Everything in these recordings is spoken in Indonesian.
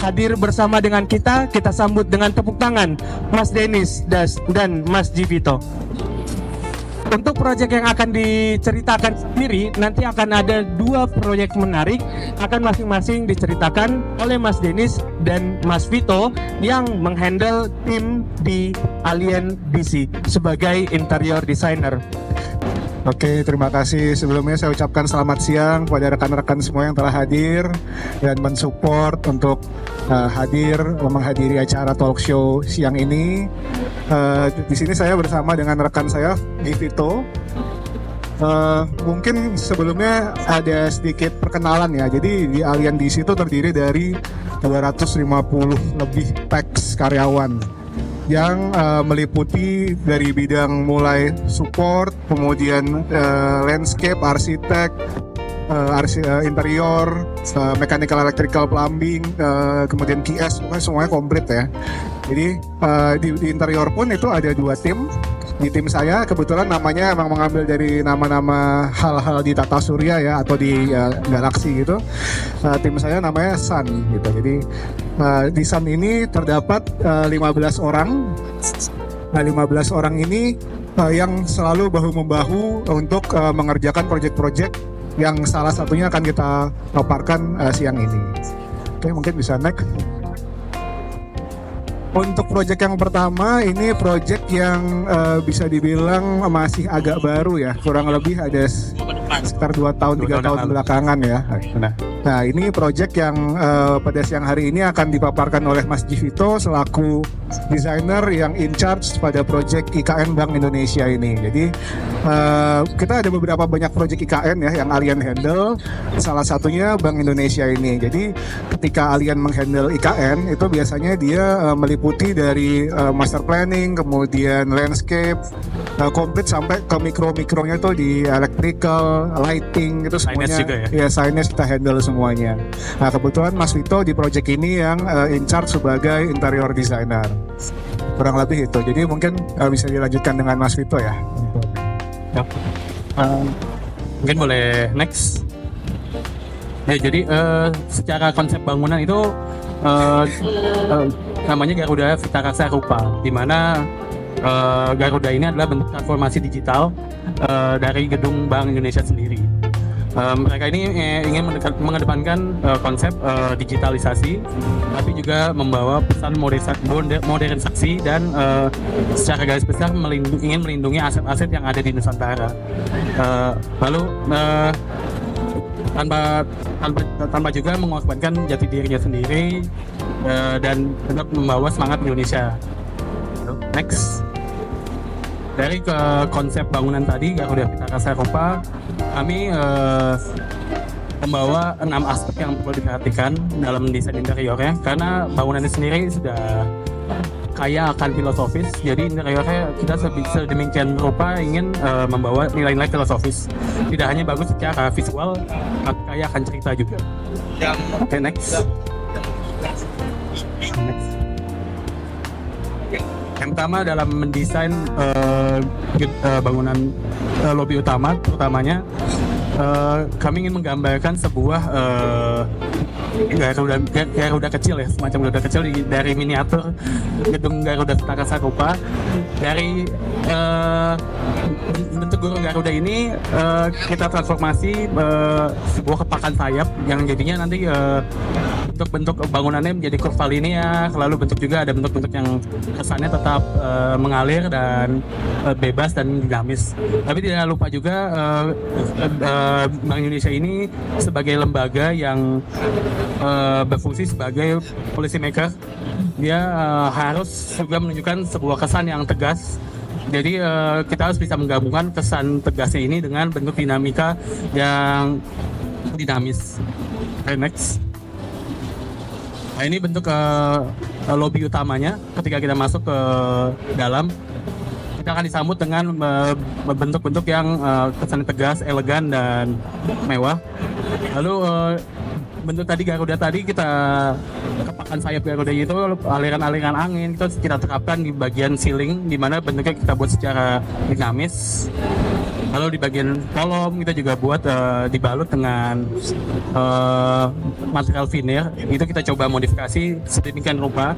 hadir bersama dengan kita sambut dengan tepuk tangan Mas Denis dan Mas Jivito. Untuk proyek yang akan diceritakan sendiri, nanti akan ada 2 proyek menarik, akan masing-masing diceritakan oleh Mas Denis dan Mas Vito yang menghandle tim di Alien DC sebagai interior designer. Oke, terima kasih. Sebelumnya saya ucapkan selamat siang kepada rekan-rekan semua yang telah hadir dan mensupport untuk menghadiri acara talk show siang ini. Di sini saya bersama dengan rekan saya, Vito. Mungkin sebelumnya ada sedikit perkenalan ya. Jadi di Alien DC itu terdiri dari 250 lebih PEX karyawan yang meliputi dari bidang mulai support, kemudian landscape, arsitek, interior, mechanical, electrical, plumbing, kemudian QS, semuanya komplit ya. Jadi di interior pun itu ada 2 tim. Di tim saya kebetulan namanya emang mengambil dari nama-nama hal-hal di tata surya ya, atau di galaksi gitu. Tim saya namanya Sun gitu. Jadi di Sun ini terdapat 15 orang. Nah, 15 orang ini yang selalu bahu-membahu untuk mengerjakan proyek-proyek yang salah satunya akan kita paparkan siang ini. Oke, mungkin bisa next. Untuk proyek yang pertama, ini proyek yang bisa dibilang masih agak baru ya, kurang lebih ada sekitar 2 tahun 3 tahun belakangan ya. Nah, ini proyek yang pada siang hari ini akan dipaparkan oleh Mas Jivito selaku desainer yang in charge pada proyek IKN Bank Indonesia ini. Jadi kita ada beberapa banyak proyek IKN ya yang Alien handle, salah satunya Bank Indonesia ini. Jadi ketika Alien menghandle IKN itu biasanya dia meliputi dari master planning, kemudian landscape, komplit sampai ke mikro-mikronya tuh di electrical, lighting itu semuanya. Juga ya? Ya, signage kita handle semuanya. Nah, kebetulan Mas Vito di project ini yang in charge sebagai interior designer. Kurang lebih itu. Jadi mungkin bisa dilanjutkan dengan Mas Vito ya. Mungkin boleh next. Ya, jadi secara konsep bangunan itu namanya Garuda Vitarasa Rupa, di mana Garuda ini adalah bentuk transformasi digital dari gedung Bank Indonesia sendiri. Mereka ini ingin mengedepankan konsep digitalisasi, tapi juga membawa pesan modernisasi dan secara garis besar ingin melindungi aset-aset yang ada di Nusantara. Lalu tanpa juga mengorbankan jati dirinya sendiri dan tetap membawa semangat Indonesia. Next. Dari konsep bangunan tadi Garuda Vitarasa Rupa, kami membawa 6 aspek yang perlu diperhatikan dalam desain interiornya, karena bangunannya sendiri sudah kaya akan filosofis. Jadi interiornya kita sedemikian rupa ingin membawa nilai-nilai filosofis, tidak hanya bagus secara visual, tapi kaya akan cerita juga. Oke, next. Yang pertama dalam mendesain bangunan lobi utama, terutamanya kami ingin menggambarkan sebuah Garuda kecil ya, semacam Garuda kecil dari miniatur gedung Garuda Vitarasa Rupa. Dari bentuk burung Garuda ini kita transformasi sebuah kepakan sayap yang jadinya nanti bentuk bangunannya menjadi kurva linear, lalu bentuk juga ada bentuk-bentuk yang kesannya tetap mengalir dan bebas dan dinamis. Tapi tidak lupa juga Bank Indonesia ini sebagai lembaga yang berfungsi sebagai policy maker, dia harus juga menunjukkan sebuah kesan yang tegas. Jadi kita harus bisa menggabungkan kesan tegasnya ini dengan bentuk dinamika yang dinamis. Okay, next. Nah, ini bentuk lobi utamanya. Ketika kita masuk ke dalam, kita akan disambut dengan bentuk-bentuk yang kesannya tegas, elegan, dan mewah. Lalu bentuk tadi Garuda tadi kita kepakan sayap Garuda itu aliran-aliran angin kita terapkan di bagian ceiling, di mana bentuknya kita buat secara dinamis. Lalu di bagian kolom kita juga buat dibalut dengan material veneer. Itu kita coba modifikasi sedemikian rupa.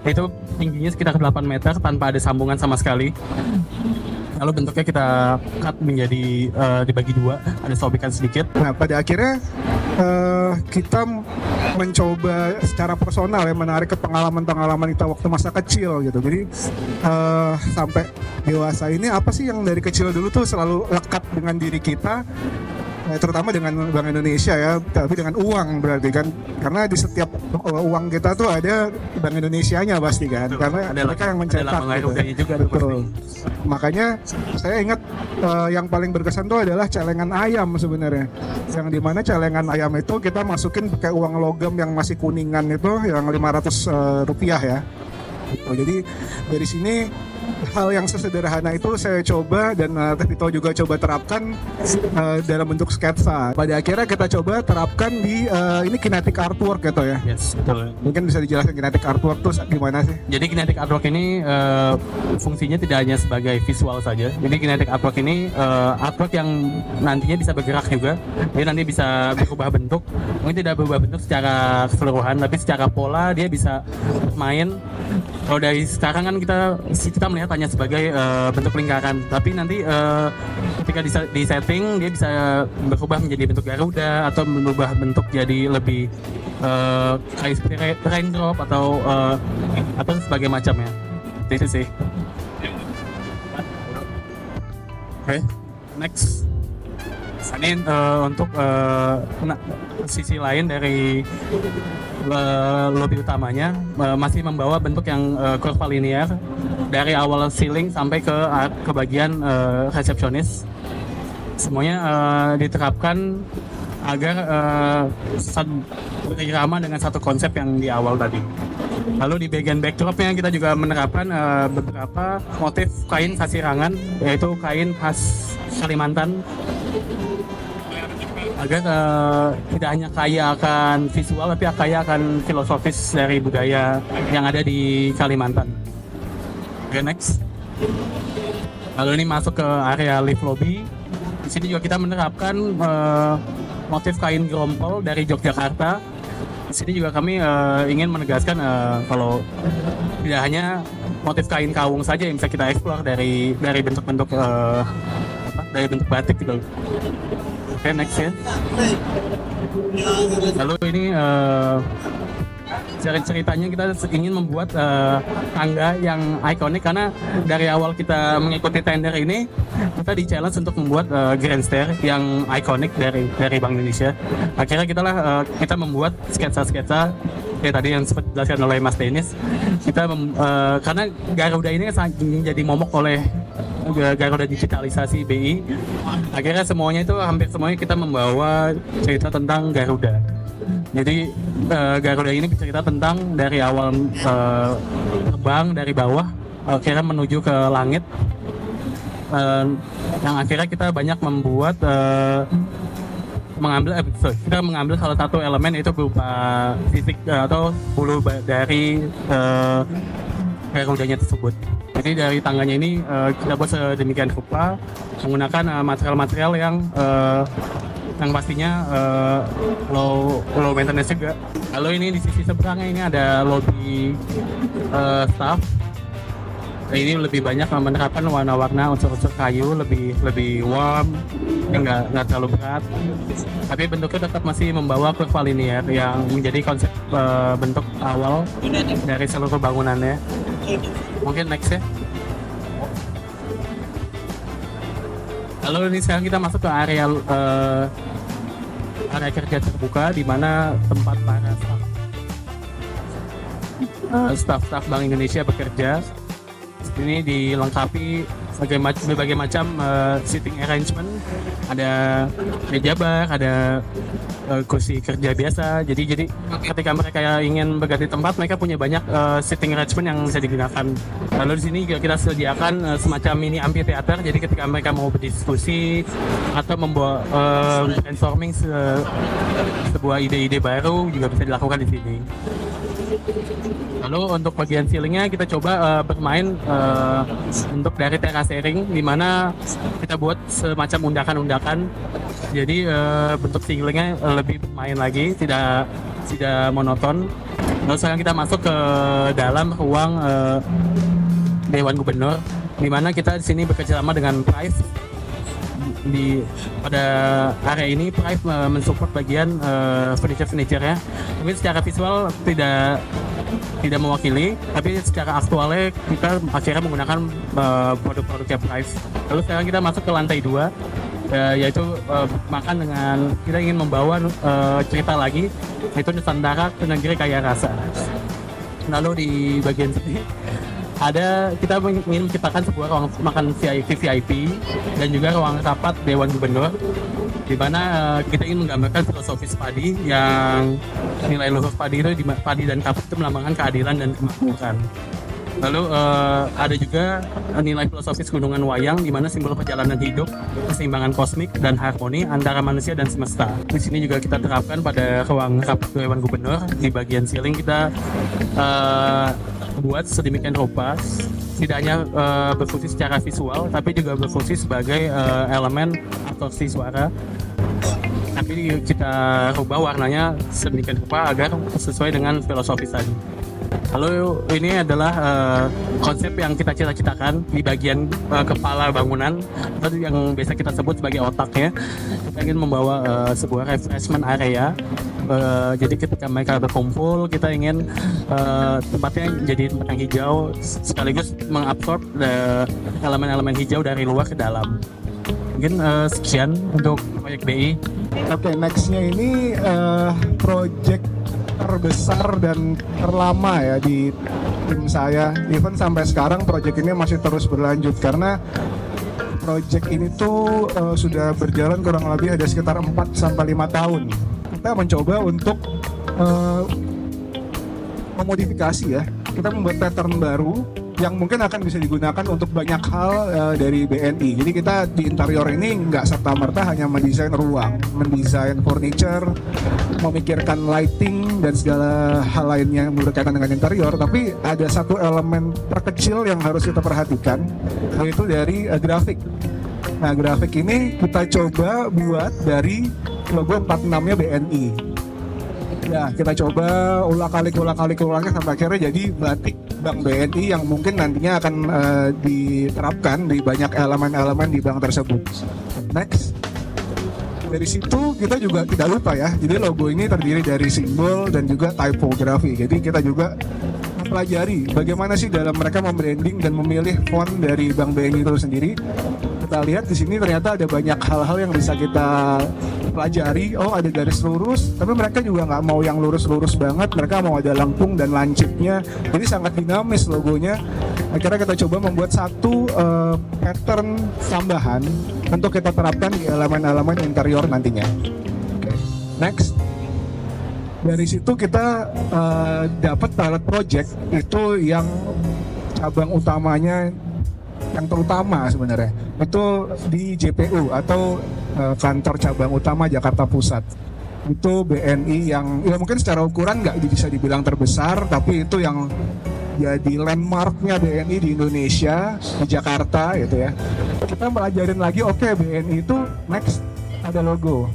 Itu tingginya sekitar 8 meter tanpa ada sambungan sama sekali. Lalu bentuknya kita cut menjadi dibagi dua, ada sobekan sedikit. Nah, pada akhirnya kita mencoba secara personal ya menarik ke pengalaman-pengalaman kita waktu masa kecil gitu. Jadi sampai dewasa ini apa sih yang dari kecil dulu tuh selalu lekat dengan diri kita, terutama dengan Bank Indonesia ya, tapi dengan uang berarti kan, karena di setiap uang kita tuh ada Bank Indonesianya pasti kan, karena Ada mereka yang mencetak ada gitu. Garuda juga. Betul. Makanya saya ingat yang paling berkesan tuh adalah celengan ayam sebenarnya, yang dimana celengan ayam itu kita masukin pakai uang logam yang masih kuningan itu, yang 500 rupiah ya. Jadi dari sini hal yang sesederhana itu saya coba dan Vito juga coba terapkan dalam bentuk sketsa. Pada akhirnya kita coba terapkan di ini kinetic artwork gitu ya. Yes, betul. Mungkin bisa dijelaskan kinetic artwork tuh gimana sih? Jadi kinetic artwork ini fungsinya tidak hanya sebagai visual saja. Jadi kinetic artwork ini artwork yang nantinya bisa bergerak juga. Dia nanti bisa berubah bentuk. Mungkin tidak berubah bentuk secara keseluruhan, tapi secara pola dia bisa main. Kalau dari sekarang kan kita melihat hanya sebagai bentuk lingkaran, tapi nanti ketika di setting dia bisa berubah menjadi bentuk Garuda atau berubah bentuk jadi lebih kayak seperti raindrop atau sebagai macamnya. Itu sih. Oke, next. Ini untuk sisi lain dari lobby utamanya masih membawa bentuk yang kurva linear dari awal ceiling sampai ke bagian resepsionis. Semuanya diterapkan agar berirama dengan satu konsep yang di awal tadi. Lalu di bagian backdropnya kita juga menerapkan beberapa motif kain kasirangan, yaitu kain khas Kalimantan, agar tidak hanya kaya akan visual tapi kaya akan filosofis dari budaya yang ada di Kalimantan. Oke, next. Lalu ini masuk ke area lift lobby. Di sini juga kita menerapkan motif kain gerompol dari Yogyakarta. Di sini juga kami ingin menegaskan kalau tidak hanya motif kain kawung saja yang bisa kita eksplor dari bentuk-bentuk dari bentuk batik gitu. Oke, next ya. Lalu ini ceritanya kita ingin membuat tangga yang ikonik, karena dari awal kita mengikuti tender ini kita di challenge untuk membuat grand stair yang ikonik dari Bank Indonesia. Akhirnya kita membuat sketsa-sketsa kayak tadi yang sempat dijelaskan oleh Mas Dennis. Kita karena Garuda ini jadi momok oleh Garuda digitalisasi BI. Akhirnya hampir semuanya kita membawa cerita tentang Garuda. Jadi Garuda ini bercerita tentang dari awal terbang dari bawah akhirnya menuju ke langit, yang akhirnya kita banyak membuat kita mengambil salah satu elemen, itu berupa titik atau bulu dari Garudanya tersebut. Jadi dari tangganya ini kita buat sedemikian rupa menggunakan material-material yang pastinya low maintenance juga. Lalu ini di sisi seberangnya ini ada lobby staff. Ini lebih banyak menerapkan warna-warna unsur-unsur kayu, lebih warm, nggak terlalu berat. Tapi bentuknya tetap masih membawa kurva linear yang menjadi konsep bentuk awal dari seluruh bangunannya. Mungkin next ya. Lalu ini sekarang kita masuk ke area kerja terbuka, di mana tempat para staff Bank Indonesia bekerja. Ini dilengkapi berbagai macam sitting arrangement, ada meja bar, ada kursi kerja biasa. Jadi ketika mereka ingin berganti tempat, mereka punya banyak sitting arrangement yang bisa digunakan. Lalu di sini kita sediakan semacam mini amphitheater. Jadi ketika mereka mau berdiskusi atau membuat brainstorming sebuah ide-ide baru juga bisa dilakukan di sini. Lalu untuk bagian ceilingnya kita coba bermain untuk dari terasering, di mana kita buat semacam undakan-undakan. Jadi bentuk ceilingnya lebih bermain lagi, tidak monoton. Lalu sekarang kita masuk ke dalam ruang Dewan Gubernur, di mana kita di sini bekerja sama dengan Price. Pada area ini Price mensupport bagian furniture-nya. Mungkin secara visual tidak mewakili, tapi secara aktualnya kita akhirnya menggunakan produk-produknya Price. Lalu sekarang kita masuk ke lantai 2, yaitu makan dengan, kita ingin membawa cerita lagi, yaitu Nusantara ke negeri kaya rasa. Lalu di bagian sini kita ingin menciptakan sebuah ruang makan VIP dan juga ruang rapat Dewan Gubernur, di mana kita ingin menggambarkan filosofis padi, yang nilai luhur padi itu padi dan kapuk itu melambangkan keadilan dan kemakmuran. Lalu ada juga nilai filosofis gunungan wayang, di mana simbol perjalanan hidup, keseimbangan kosmik dan harmoni antara manusia dan semesta. Di sini juga kita terapkan pada ruang rapat Dewan Gubernur. Di bagian ceiling kita buat sedemikian rupa, tidak hanya berfungsi secara visual, tapi juga berfungsi sebagai elemen absorpsi suara. Tapi kita rubah warnanya sedemikian rupa agar sesuai dengan filosofis tadi. Lalu ini adalah konsep yang kita cita-citakan di bagian kepala bangunan, atau yang biasa kita sebut sebagai otaknya. Kita ingin membawa sebuah refreshment area. Jadi ketika mereka berkumpul, kita ingin tempatnya jadi tempat yang hijau, sekaligus mengabsorb elemen-elemen hijau dari luar ke dalam. Mungkin sekian untuk proyek BI. Oke, nextnya ini project terbesar dan terlama ya di tim saya. Even sampai sekarang project ini masih terus berlanjut, karena project ini tuh sudah berjalan kurang lebih ada sekitar 4-5 tahun. Kita mencoba untuk memodifikasi ya. Kita membuat pattern baru yang mungkin akan bisa digunakan untuk banyak hal dari BNI. Jadi kita di interior ini nggak serta-merta hanya mendesain ruang, mendesain furniture, memikirkan lighting dan segala hal lainnya yang berkaitan dengan interior, tapi ada satu elemen terkecil yang harus kita perhatikan, yaitu dari grafik. Nah, grafik ini kita coba buat dari logo 46-nya BNI. Ya, kita coba ulangnya sampai akhirnya jadi batik Bank BNI yang mungkin nantinya akan diterapkan di banyak elemen-elemen di bank tersebut. Next. Dari situ kita juga tidak lupa ya, jadi logo ini terdiri dari simbol dan juga typography. Jadi kita juga mempelajari bagaimana sih dalam mereka membranding dan memilih font dari Bank BNI itu sendiri. Kita lihat di sini ternyata ada banyak hal-hal yang bisa kita pelajari. Oh, ada garis lurus, tapi mereka juga nggak mau yang lurus-lurus banget, mereka mau ada lengkung dan lancipnya, jadi sangat dinamis logonya. Akhirnya kita coba membuat satu pattern tambahan untuk kita terapkan di elemen-elemen interior nantinya. Next. Dari situ kita dapat pilot project itu yang cabang utamanya, yang terutama sebenarnya itu di JPU atau kantor cabang utama Jakarta Pusat. Itu BNI yang ya mungkin secara ukuran nggak bisa dibilang terbesar, tapi itu yang jadi landmarknya BNI di Indonesia, di Jakarta gitu ya. Kita pelajarin lagi, oke, BNI itu next ada logo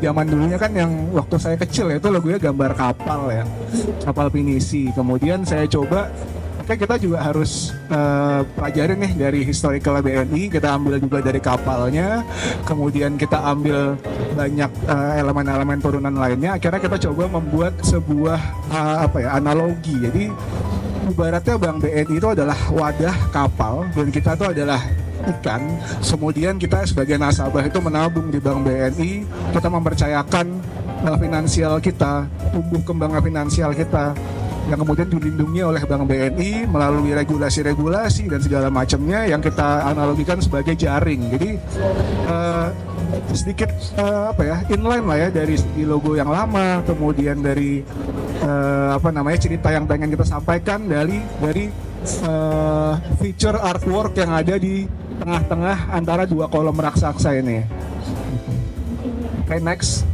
zaman dulunya kan yang waktu saya kecil itu logonya gambar kapal ya, kapal pinisi. Kemudian saya coba, kita juga harus pelajarin nih dari historical BNI, kita ambil juga dari kapalnya, kemudian kita ambil banyak elemen-elemen turunan lainnya. Akhirnya kita coba membuat sebuah analogi. Jadi ibaratnya Bank BNI itu adalah wadah kapal dan kita itu adalah ikan. Kemudian kita sebagai nasabah itu menabung di Bank BNI, kita mempercayakan finansial kita, tumbuh kembangnya finansial kita, yang kemudian dilindungi oleh Bank BNI melalui regulasi-regulasi dan segala macamnya yang kita analogikan sebagai jaring. Jadi sedikit inline lah ya dari logo yang lama, kemudian dari cerita yang pengen kita sampaikan dari feature artwork yang ada di tengah-tengah antara dua kolom raksasa ini. Oke, next.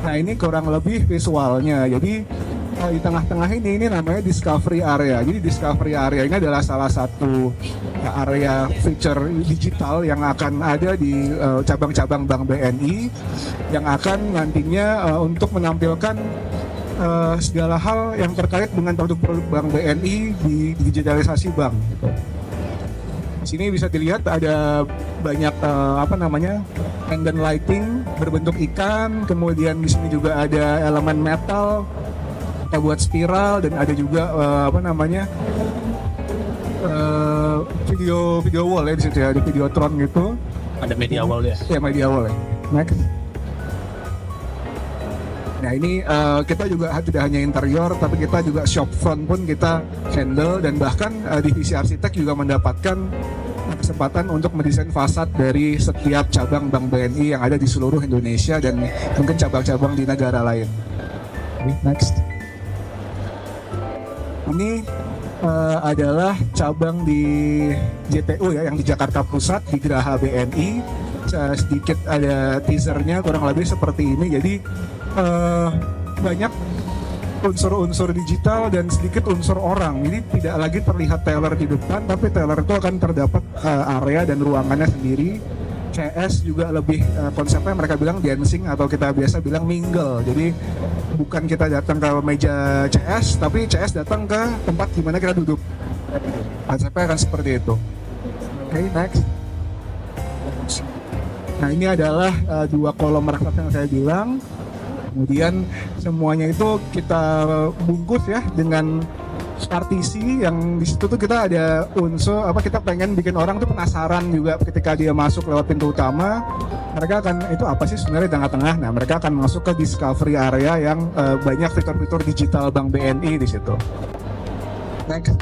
Nah, ini kurang lebih visualnya. Jadi di tengah-tengah ini namanya discovery area. Jadi discovery area ini adalah salah satu area feature digital yang akan ada di cabang-cabang Bank BNI yang akan nantinya untuk menampilkan segala hal yang terkait dengan produk-produk Bank BNI di digitalisasi bank. Gitu. Di sini bisa dilihat ada banyak pendant lighting berbentuk ikan, kemudian di sini juga ada elemen metal kita buat spiral, dan ada juga video wall ya di situ ya, ada videotron gitu. Ada media wall ya. Ya, media wall ya. Next. Nah ini kita juga tidak hanya interior, tapi kita juga shop front pun kita handle, dan bahkan divisi arsitek juga mendapatkan kesempatan untuk mendesain fasad dari setiap cabang Bank BNI yang ada di seluruh Indonesia dan mungkin cabang-cabang di negara lain. Next. Ini adalah cabang di JPU ya, yang di Jakarta Pusat di Geraha BNI. Sedikit ada teasernya kurang lebih seperti ini. Jadi banyak unsur-unsur digital dan sedikit unsur orang. Jadi tidak lagi terlihat teller di depan, tapi teller itu akan terdapat area dan ruangannya sendiri. CS juga lebih konsepnya mereka bilang dancing, atau kita biasa bilang mingle. Jadi bukan kita datang ke meja CS, tapi CS datang ke tempat di mana kita duduk. Konsepnya akan seperti itu. Oke, next. Nah ini adalah dua kolom raksasa yang saya bilang. Kemudian semuanya itu kita bungkus ya dengan partisi yang di situ tuh kita ada unsur kita pengen bikin orang tuh penasaran juga ketika dia masuk lewat pintu utama. Mereka akan itu apa sih sebenarnya di tengah-tengah. Nah mereka akan masuk ke discovery area yang banyak fitur-fitur digital Bank BNI di situ. Next.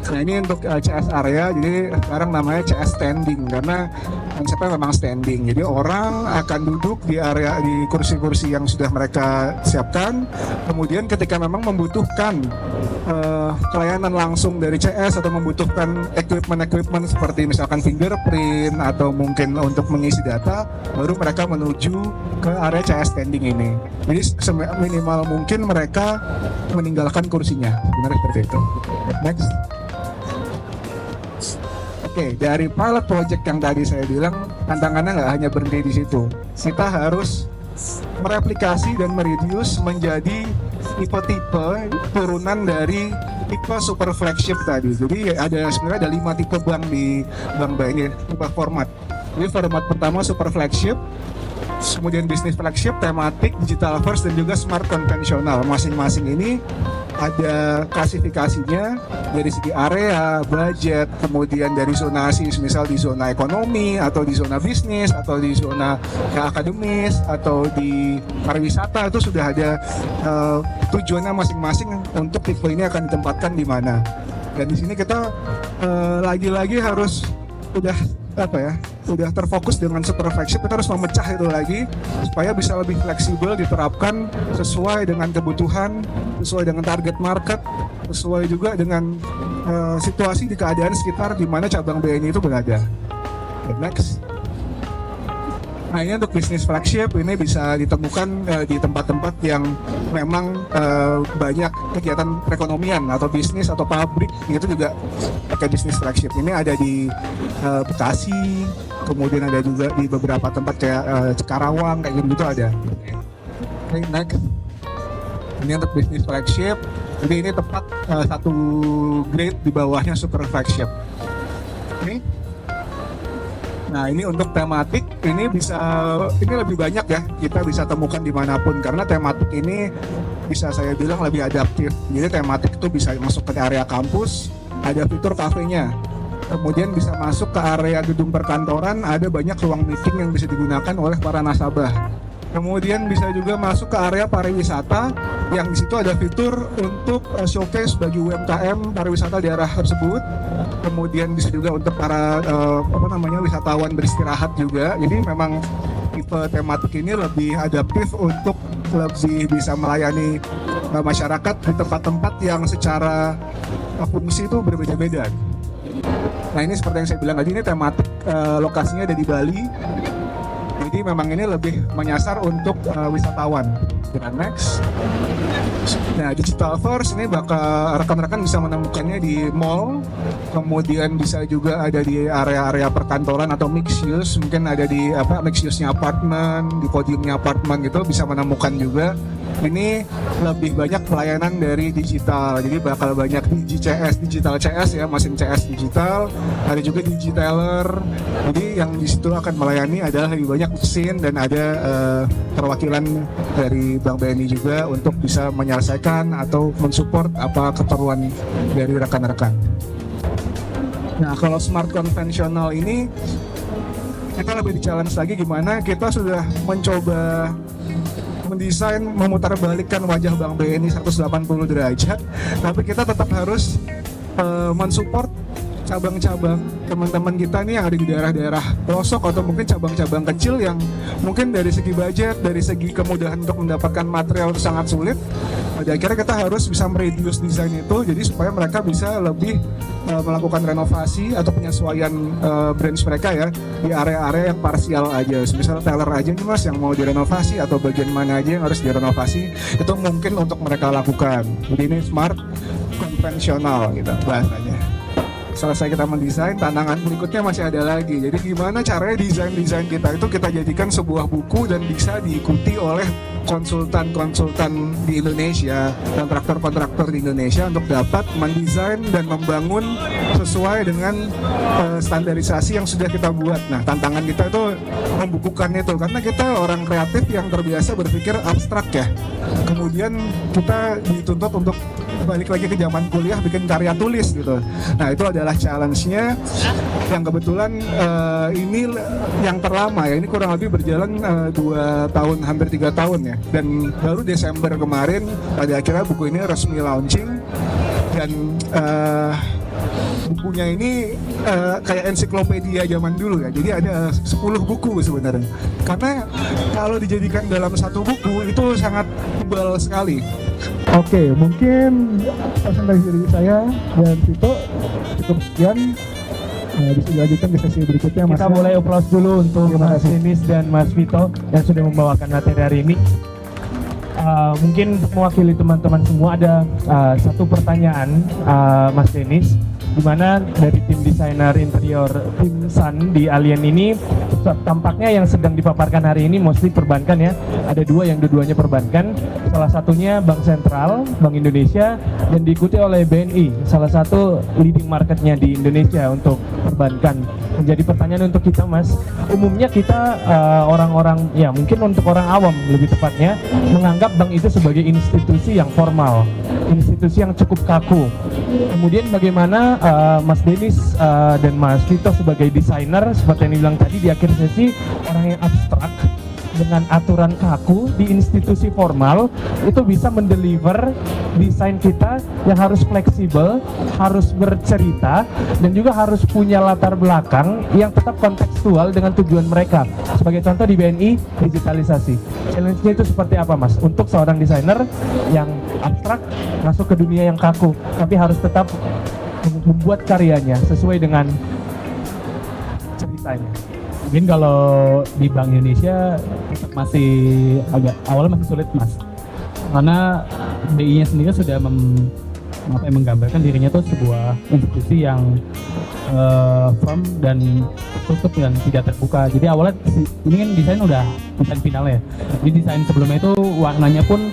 Nah ini untuk CS area, jadi sekarang namanya CS standing karena konsepnya memang standing. Jadi orang akan duduk di area di kursi-kursi yang sudah mereka siapkan. Kemudian ketika memang membutuhkan pelayanan langsung dari CS atau membutuhkan equipment seperti misalkan fingerprint atau mungkin untuk mengisi data, baru mereka menuju ke area CS standing ini. Jadi minimal mungkin mereka meninggalkan kursinya. Benar seperti itu. Next. Oke, dari pilot project yang tadi saya bilang, tantangannya nggak hanya berhenti di situ. Kita harus mereplikasi dan mereduce menjadi tipe-tipe turunan dari tipe super flagship tadi. Jadi sebenarnya ada 5 tipe bank di Bank BNI, tipe format. Jadi format pertama super flagship, kemudian bisnis flagship, tematik, digital first, dan juga smart konvensional. Masing-masing ini ada klasifikasinya dari segi area, budget, kemudian dari zonasi, misal di zona ekonomi, atau di zona bisnis, atau di zona akademis, atau di pariwisata. Itu sudah ada tujuannya masing-masing untuk tipe ini akan ditempatkan di mana. Dan di sini kita lagi-lagi harus udah terfokus dengan super flagship. Kita harus memecah itu lagi supaya bisa lebih fleksibel diterapkan sesuai dengan kebutuhan, sesuai dengan target market, sesuai juga dengan situasi di keadaan sekitar di mana cabang BNI itu berada. Next. Nah ini untuk bisnis flagship, ini bisa ditemukan di tempat-tempat yang memang banyak kegiatan perekonomian atau bisnis atau pabrik, itu juga pakai bisnis flagship. Ini ada di Bekasi, kemudian ada juga di beberapa tempat kayak Karawang, kayak gitu ada. Okay, next. Ini untuk bisnis flagship, jadi ini tepat satu grade di bawahnya super flagship. Oke. Nah ini untuk tematik, ini lebih banyak ya, kita bisa temukan dimanapun karena tematik ini bisa saya bilang lebih adaptif. Jadi tematik itu bisa masuk ke area kampus, ada fitur kafenya, kemudian bisa masuk ke area gedung perkantoran, ada banyak ruang meeting yang bisa digunakan oleh para nasabah. Kemudian bisa juga masuk ke area pariwisata yang di situ ada fitur untuk showcase bagi UMKM pariwisata di arah tersebut. Kemudian bisa juga untuk para wisatawan beristirahat juga. Jadi memang tipe tematik ini lebih adaptif untuk lebih bisa melayani masyarakat di tempat-tempat yang secara fungsi itu berbeda-beda. Nah ini seperti yang saya bilang tadi, ini tematik lokasinya ada di Bali. Jadi memang ini lebih menyasar untuk wisatawan. GrandMax. Nah, Digital Force ini bakal rekan-rekan bisa menemukannya di mall, kemudian bisa juga ada di area-area perkantoran atau mixed use, mungkin ada di mixed use-nya apartemen, di podiumnya apartemen gitu bisa menemukan juga. Ini lebih banyak pelayanan dari digital, jadi bakal banyak digital CS ya, mesin CS digital, ada juga digitaler. Jadi yang di situ akan melayani adalah lebih banyak mesin dan ada perwakilan dari Bank BNI juga untuk bisa menyelesaikan atau mensupport apa keperluan dari rekan-rekan. Nah, kalau smart konvensional ini kita lebih di-challenge lagi gimana kita sudah mencoba mendesain memutarbalikkan wajah Bank BNI 180 derajat, tapi kita tetap harus mensupport cabang-cabang teman-teman kita nih yang ada di daerah-daerah pelosok atau mungkin cabang-cabang kecil yang mungkin dari segi budget, dari segi kemudahan untuk mendapatkan material itu sangat sulit. Pada akhirnya kita harus bisa mereduce desain itu jadi supaya mereka bisa lebih melakukan renovasi atau penyesuaian branch mereka ya di area-area yang parsial aja. Misalnya teller aja nih mas yang mau direnovasi atau bagian mana aja yang harus direnovasi itu mungkin untuk mereka lakukan. Jadi ini smart konvensional gitu bahasanya. Selesai kita mendesain, tantangan berikutnya masih ada lagi. Jadi gimana caranya desain-desain kita itu kita jadikan sebuah buku dan bisa diikuti oleh konsultan-konsultan di Indonesia, kontraktor-kontraktor di Indonesia untuk dapat mendesain dan membangun sesuai dengan standarisasi yang sudah kita buat. Nah, tantangan kita itu membukukan itu karena kita orang kreatif yang terbiasa berpikir abstrak ya. Kemudian kita dituntut untuk balik lagi ke zaman kuliah bikin karya tulis gitu. Nah, itu adalah challenge-nya yang kebetulan ini yang terlama ya. Ini kurang lebih berjalan 2 tahun, hampir 3 tahun ya. Dan baru Desember kemarin pada akhirnya buku ini resmi launching dan bukunya ini kayak ensiklopedia zaman dulu ya. Jadi ada 10 buku sebenarnya. Karena kalau dijadikan dalam satu buku itu sangat tebal sekali. Oke, mungkin presentasi dari saya dan Vito cukup sekian. Bisa dilanjutkan di sesi berikutnya. Kita mulai applause dulu untuk Mas Denis dan Mas Vito yang sudah membawakan materi hari ini. Mungkin untuk mewakili teman-teman semua ada satu pertanyaan Mas Denis, di mana dari tim desainer interior tim Sun di Alien ini tampaknya yang sedang dipaparkan hari ini mostly perbankan ya. Ada dua yang dua-duanya perbankan. Salah satunya Bank Sentral, Bank Indonesia, dan diikuti oleh BNI, salah satu leading marketnya di Indonesia untuk perbankan. Menjadi pertanyaan untuk kita Mas, umumnya kita orang-orang ya mungkin untuk orang awam lebih tepatnya menganggap bank itu sebagai institusi yang formal, institusi yang cukup kaku. Kemudian bagaimana Mas Denis dan Mas Vito sebagai desainer seperti yang dibilang tadi di akhir sesi, orang yang abstrak dengan aturan kaku di institusi formal itu bisa mendeliver desain kita yang harus fleksibel, harus bercerita, dan juga harus punya latar belakang yang tetap kontekstual dengan tujuan mereka. Sebagai contoh di BNI, digitalisasi. Challenge-nya itu seperti apa Mas? Untuk seorang desainer yang abstrak masuk ke dunia yang kaku, tapi harus tetap membuat karyanya sesuai dengan ceritanya. Mungkin kalau di Bank Indonesia masih agak awalnya masih sulit Mas, karena BI-nya sendiri sudah menggambarkan dirinya tuh sebuah institusi yang firm dan tutup dan tidak terbuka. Jadi awalnya ini kan desain udah desain finalnya. Jadi desain sebelumnya itu warnanya pun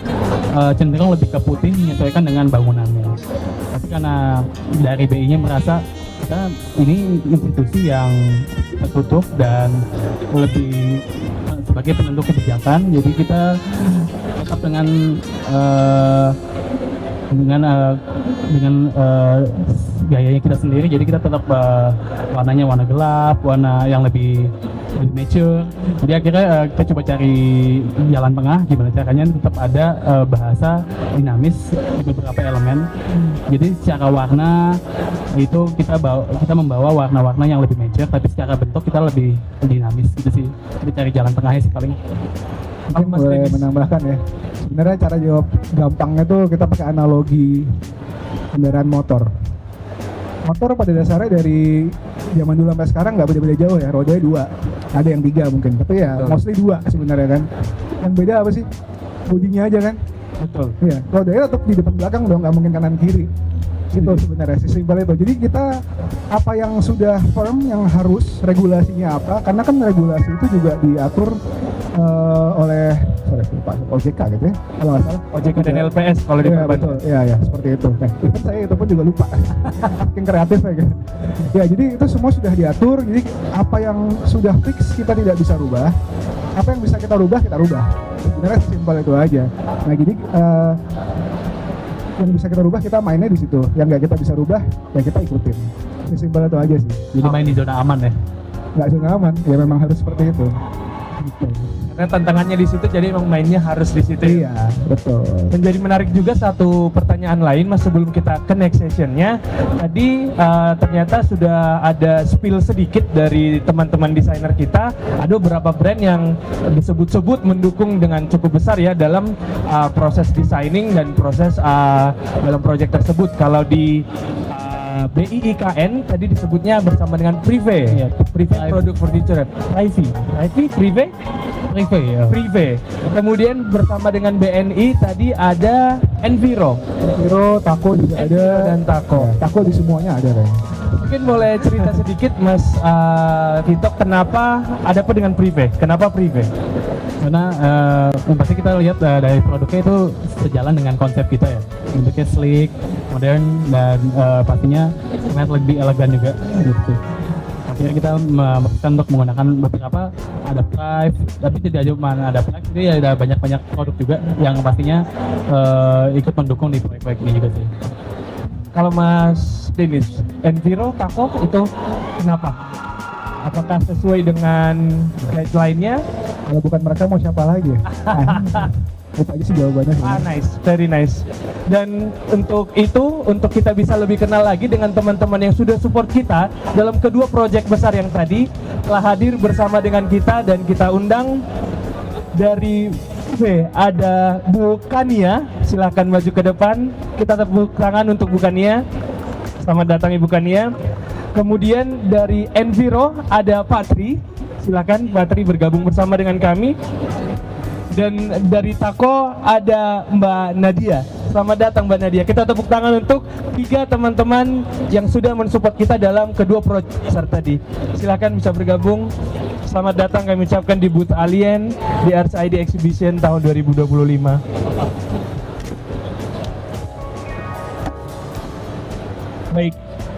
cenderung lebih ke putih menyesuaikan dengan bangunannya. Tapi karena dari BI-nya merasa kita ini institusi yang tertutup dan lebih sebagai penentu kebijakan, jadi kita tetap dengan gayanya kita sendiri. Jadi kita tetap warnanya warna gelap, warna yang lebih mature. Jadi akhirnya kita coba cari jalan tengah gimana caranya tetap ada bahasa dinamis di beberapa elemen. Jadi secara warna itu kita membawa warna-warna yang lebih mature, tapi secara bentuk kita lebih dinamis gitu sih. Kita cari jalan tengahnya sih paling. Mungkin boleh menambahkan ya. Sebenarnya cara jawab gampangnya tuh kita pakai analogi kendaraan motor. Motor pada dasarnya dari zaman dulu sampai sekarang nggak beda-beda jauh ya, rodanya 2, ada yang 3 mungkin, tapi ya mostly 2 sebenarnya kan. Yang beda apa sih? bodinya aja kan. Betul. Iya, kalau daya tetap di depan belakang dong, nggak mungkin kanan kiri. Itu sebenarnya sesimpel itu. Jadi kita apa yang sudah firm, yang harus regulasinya apa? Karena kan regulasi itu juga diatur oleh Pak OJK gitu ya, kalau nggak salah. OJK dan LPS kalau di Iya perbankan. betul, iya seperti itu. Nah, even saya itu pun juga lupa, saking kreatif ya gitu. Ya jadi itu semua sudah diatur. Jadi apa yang sudah fix kita tidak bisa rubah. Apa yang bisa kita rubah kita rubah. Sebenarnya sesimpel itu aja. Nah jadi yang bisa kita rubah kita mainnya di situ. Yang nggak kita bisa rubah ya kita ikutin. Sesimpel itu aja sih. Jadi main di zona aman ya. Nggak zona aman, ya memang harus seperti itu. Gitu. Karena tantangannya di situ, jadi emang mainnya harus di situ. Iya, betul. Dan jadi menarik juga satu pertanyaan lain mas sebelum kita ke next sessionnya. Tadi ternyata sudah ada spill sedikit dari teman-teman desainer kita. Ada beberapa brand yang disebut-sebut mendukung dengan cukup besar ya dalam proses designing dan proses dalam proyek tersebut. Kalau di BIIKN tadi disebutnya bersama dengan Prive, ya, Prive Product Furniture, Prive, Prive. Kemudian bersama dengan BNI tadi ada Enviro, Tako juga ada, dan Tako. Ya, Tako di semuanya ada kan. Mungkin boleh cerita sedikit Mas Vito, kenapa ada apa dengan Prive? Kenapa Prive? Karena yang pasti kita lihat dari produknya itu sejalan dengan konsep kita ya, bentuknya sleek, modern, dan pastinya sangat lebih elegan juga gitu. Akhirnya kita memutuskan untuk menggunakan beberapa, ada Prive, tapi tidak cuma ada Prive, jadi ada banyak produk juga yang pastinya ikut mendukung di proyek-proyek ini juga sih. Kalau Mas Denis, Enviro, Tako itu kenapa? Apakah sesuai dengan guideline-nya? Kalau bukan mereka mau siapa lagi? Itu aja sih jawabannya. Nice, very nice. Dan untuk itu, untuk kita bisa lebih kenal lagi dengan teman-teman yang sudah support kita dalam kedua proyek besar yang tadi, telah hadir bersama dengan kita dan kita undang dari ada Bu Kania. Silakan maju ke depan. Kita tepuk tangan untuk Bu Kania. Selamat datang Ibu Kania. Kemudian dari Enviro ada Pak Tri. Silakan Pak Tri bergabung bersama dengan kami. Dan dari Tako ada Mbak Nadia. Selamat datang Mbak Nadia. Kita tepuk tangan untuk 3 teman-teman yang sudah mensupport kita dalam kedua proyek besar tadi. Silakan bisa bergabung. Selamat datang kami ucapkan di booth Alien di RCID Exhibition tahun 2025. Baik.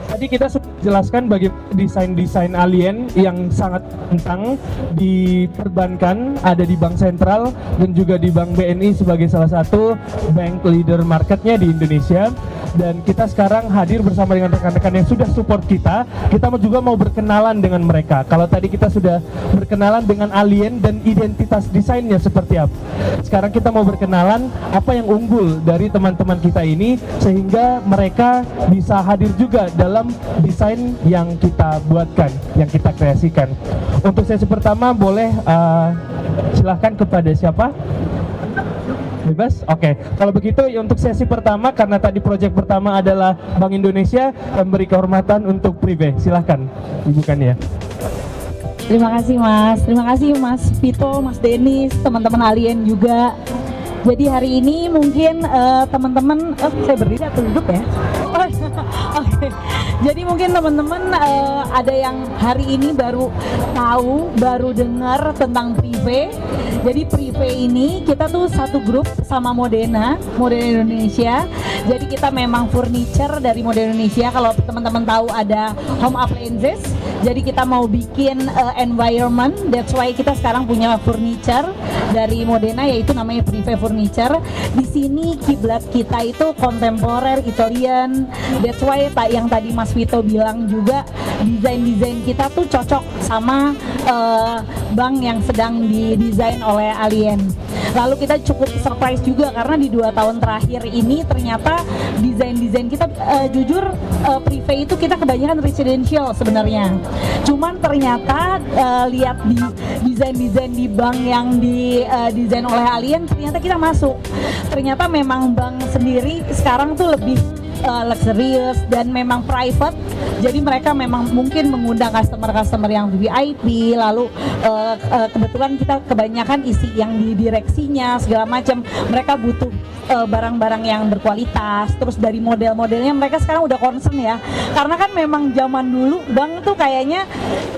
Tadi kita sudah jelaskan bagaimana desain Alien yang sangat kentang di perbankan, ada di Bank Sentral dan juga di Bank BNI sebagai salah satu bank leader marketnya di Indonesia. Dan kita sekarang hadir bersama dengan rekan-rekan yang sudah support kita. Kita juga mau berkenalan dengan mereka. Kalau tadi kita sudah berkenalan dengan Alien dan identitas desainnya seperti apa. Sekarang kita mau berkenalan apa yang unggul dari teman-teman kita ini sehingga mereka bisa hadir juga dalam desain yang kita buatkan, yang kita kreasikan. Untuk sesi pertama boleh silahkan kepada siapa? Bebas? Oke. Kalau begitu untuk sesi pertama, karena tadi proyek pertama adalah Bank Indonesia, memberi kehormatan untuk Prive. Silahkan Ibu Kania. Terima kasih Mas Vito, Mas Denis, teman-teman Alien juga. Jadi hari ini mungkin teman-teman, saya berdiri atau duduk ya? Oke. Jadi mungkin teman-teman ada yang hari ini baru tahu, baru dengar tentang Prive. Jadi Prive ini kita tuh satu grup sama Modena Indonesia. Jadi kita memang furniture dari Modena Indonesia. Kalau teman-teman tahu ada home appliances. Jadi kita mau bikin environment. That's why kita sekarang punya furniture dari Modena yaitu namanya Prive Furniture. Di sini kiblat kita itu kontemporer Italian. That's why yang tadi Mas Vito bilang juga desain kita tuh cocok sama bank yang sedang didesain oleh Alien. Lalu kita cukup surprise juga karena di 2 tahun terakhir ini ternyata desain kita jujur Prive itu kita kebanyakan residential sebenarnya. Cuman ternyata lihat di desain di bank yang didesain oleh Alien ternyata kita masuk. Ternyata memang bank sendiri sekarang tuh lebih luxurious dan memang private. Jadi mereka memang mungkin mengundang customer-customer yang VIP, lalu kebetulan kita kebanyakan isi yang di direksinya segala macam. Mereka butuh barang-barang yang berkualitas. Terus dari model-modelnya mereka sekarang udah concern ya. Karena kan memang zaman dulu bank tuh kayaknya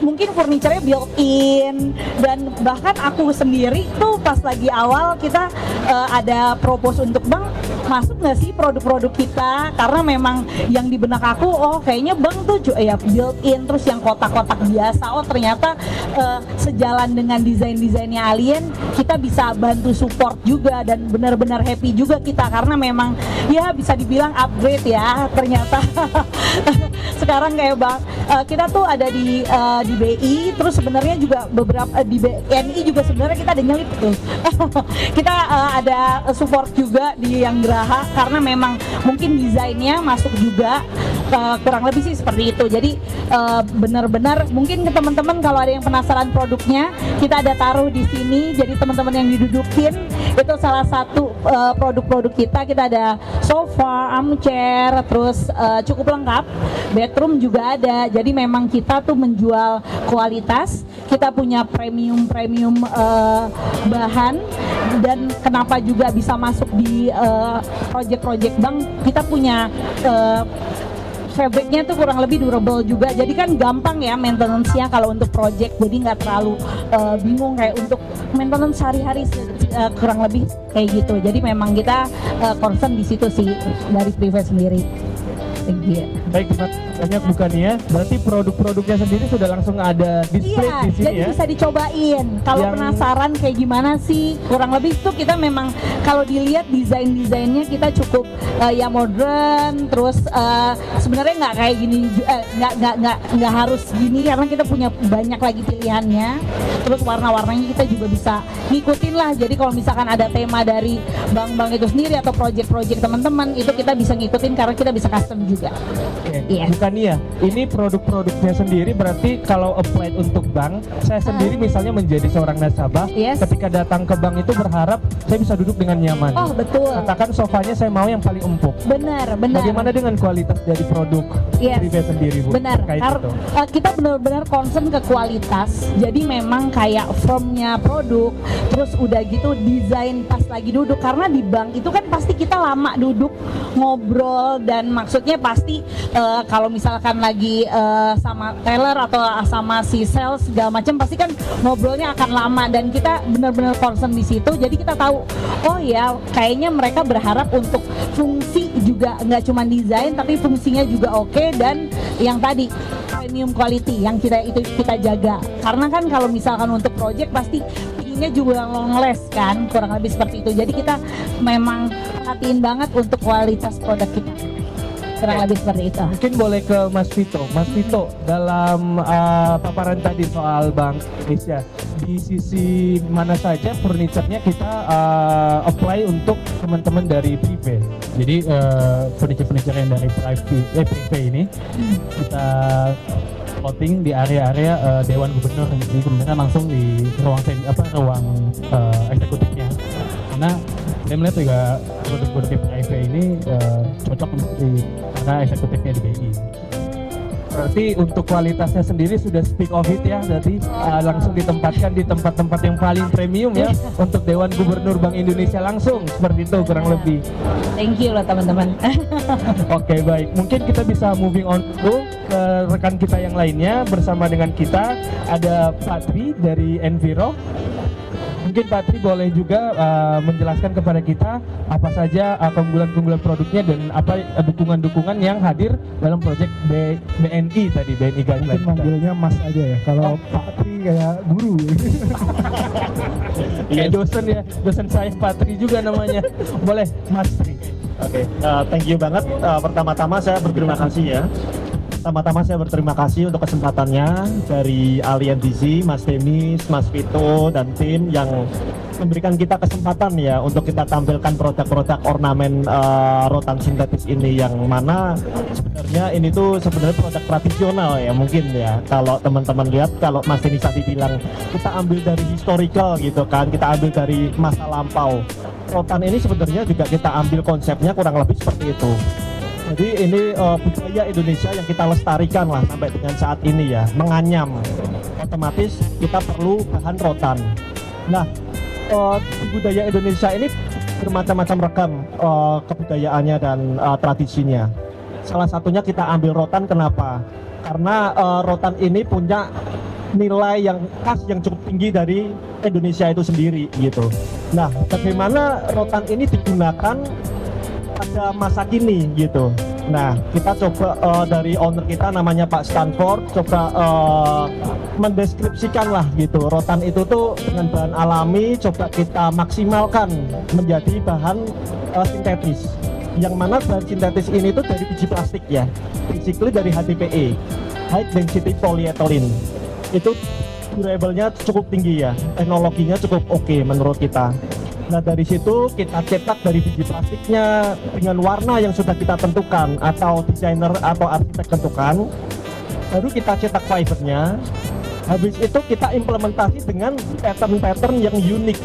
mungkin furniture-nya built-in, dan bahkan aku sendiri tuh pas lagi awal kita ada propose untuk bank, masuk nggak sih produk-produk kita, karena memang yang di benak aku, oh kayaknya bank tuh ya built-in, terus yang kotak-kotak biasa, oh ternyata sejalan dengan desain-desainnya Alien, kita bisa bantu support juga, dan benar-benar happy juga kita, karena memang ya bisa dibilang upgrade ya ternyata. Sekarang kayak bang, kita tuh ada di BI, terus sebenarnya juga beberapa di BNI juga sebenarnya kita ada nyelip tuh. Kita ada support juga di yang Geraha, karena memang mungkin desainnya masuk juga, kurang lebih sih seperti itu. Jadi benar-benar mungkin ke teman-teman kalau ada yang penasaran produknya, kita ada taruh di sini. Jadi teman-teman yang didudukin itu salah satu produk-produk kita. Kita ada sofa, armchair, terus cukup lengkap. Bedroom juga ada. Jadi memang kita tuh menjual kualitas. Kita punya premium bahan, dan kenapa juga bisa masuk di project-project bank, kita punya fabriknya tuh kurang lebih durable juga, jadi kan gampang ya maintenance-nya kalau untuk project, jadi nggak terlalu bingung kayak untuk maintenance sehari-hari, kurang lebih kayak gitu. Jadi memang kita concern di situ sih dari Prive sendiri. Thank you. Baik, banyak bukan ya. Berarti produk-produknya sendiri sudah langsung ada display Iya, di sini jadi ya. bisa dicobain. Kalau Yang- penasaran kayak gimana sih, kurang lebih itu kita memang kalau dilihat desainnya kita cukup ya modern. Terus sebenarnya nggak kayak gini, nggak harus gini, karena kita punya banyak lagi pilihannya. Terus warna-warnanya kita juga bisa ngikutin lah. Jadi kalau misalkan ada tema dari bank-bank itu sendiri atau project-project teman-teman, itu kita bisa ngikutin karena kita bisa custom juga. Oke, Iya. bukan iya. Ini produk-produknya sendiri, berarti kalau applied untuk bank, saya sendiri misalnya menjadi seorang nasabah, Yes. ketika datang ke bank itu berharap saya bisa duduk dengan nyaman. Oh betul, Katakan sofanya saya mau yang paling empuk. benar. Bagaimana dengan kualitas dari produk Yes. Prive sendiri, Bu? Benar, Terkait itu. kita benar-benar concern ke kualitas. Jadi memang kayak formnya produk, terus udah gitu desain pas lagi duduk, karena di bank itu kan pasti kita lama duduk ngobrol, dan maksudnya pasti kalau misalkan lagi sama teller atau sama si sales segala macam, pasti kan ngobrolnya akan lama, dan kita benar-benar concern di situ. Jadi kita tahu, oh ya kayaknya mereka berharap untuk fungsi juga, nggak cuma desain tapi fungsinya juga oke, dan yang tadi premium quality yang kita jaga, karena kan kalau misalkan untuk project pasti pinginnya juga long last kan, kurang lebih seperti itu. Jadi kita memang perhatiin banget untuk kualitas produk kita, kurang lebih seperti itu. Mungkin boleh ke Mas Vito. Mas Vito, dalam paparan tadi soal Bank Indonesia, di sisi mana saja furniturnya kita apply untuk teman-teman dari Prive? Jadi furniture yang dari Prive ini kita plotting di area-area Dewan Gubernur, jadi kemudian langsung di ruang eksekutifnya. Karena saya melihat juga produk-produk Prive ini cocok untuk di karena eksekutifnya di BI. Berarti untuk kualitasnya sendiri sudah speak of it ya, berarti langsung ditempatkan di tempat-tempat yang paling premium ya untuk Dewan Gubernur Bank Indonesia langsung, seperti itu kurang lebih. Thank you loh teman-teman. Oke, baik, mungkin kita bisa moving on dulu ke rekan kita yang lainnya. Bersama dengan kita ada Pak Tri dari Enviro. Mungkin Pak Tri boleh juga menjelaskan kepada kita apa saja keunggulan-keunggulan produknya dan apa dukungan-dukungan yang hadir dalam proyek BNI tadi, BNI Mungkin Guideline. manggilnya Mas aja ya. Kalau Pak Tri kayak guru. Kayak dosen ya, dosen saya Pak Tri juga namanya. Boleh Mas Tri. Oke, thank you banget. Pertama-tama saya berterima kasih ya. Pertama-tama saya berterima kasih untuk kesempatannya dari Alien DC, Mas Denis, Mas Vito, dan tim yang memberikan kita kesempatan ya untuk kita tampilkan produk-produk ornamen rotan sintetis ini, yang mana sebenarnya ini tuh sebenarnya produk tradisional ya mungkin ya. Kalau teman-teman lihat, kalau Mas Denis tadi bilang kita ambil dari historical gitu kan, kita ambil dari masa lampau. Rotan ini sebenarnya juga kita ambil konsepnya kurang lebih seperti itu. Jadi ini budaya Indonesia yang kita lestarikan lah sampai dengan saat ini ya, menganyam. Otomatis kita perlu bahan rotan. Nah, di budaya Indonesia ini bermacam-macam ragam kebudayaannya dan tradisinya. Salah satunya kita ambil rotan, kenapa? Karena rotan ini punya nilai yang khas yang cukup tinggi dari Indonesia itu sendiri gitu. Nah, bagaimana rotan ini digunakan pada masa kini gitu. Nah, kita coba dari owner kita namanya Pak Stanford coba mendeskripsikan lah gitu. Rotan itu tuh dengan bahan alami coba kita maksimalkan menjadi bahan sintetis. Yang mana bahan sintetis ini tuh dari biji plastik ya. Basically dari HDPE, High Density Polyethylene. Itu durable-nya cukup tinggi ya, teknologinya cukup oke menurut kita. Nah, dari situ kita cetak dari biji plastiknya dengan warna yang sudah kita tentukan atau desainer atau arsitek tentukan, baru kita cetak fibernya. Habis itu kita implementasi dengan pattern-pattern yang unik,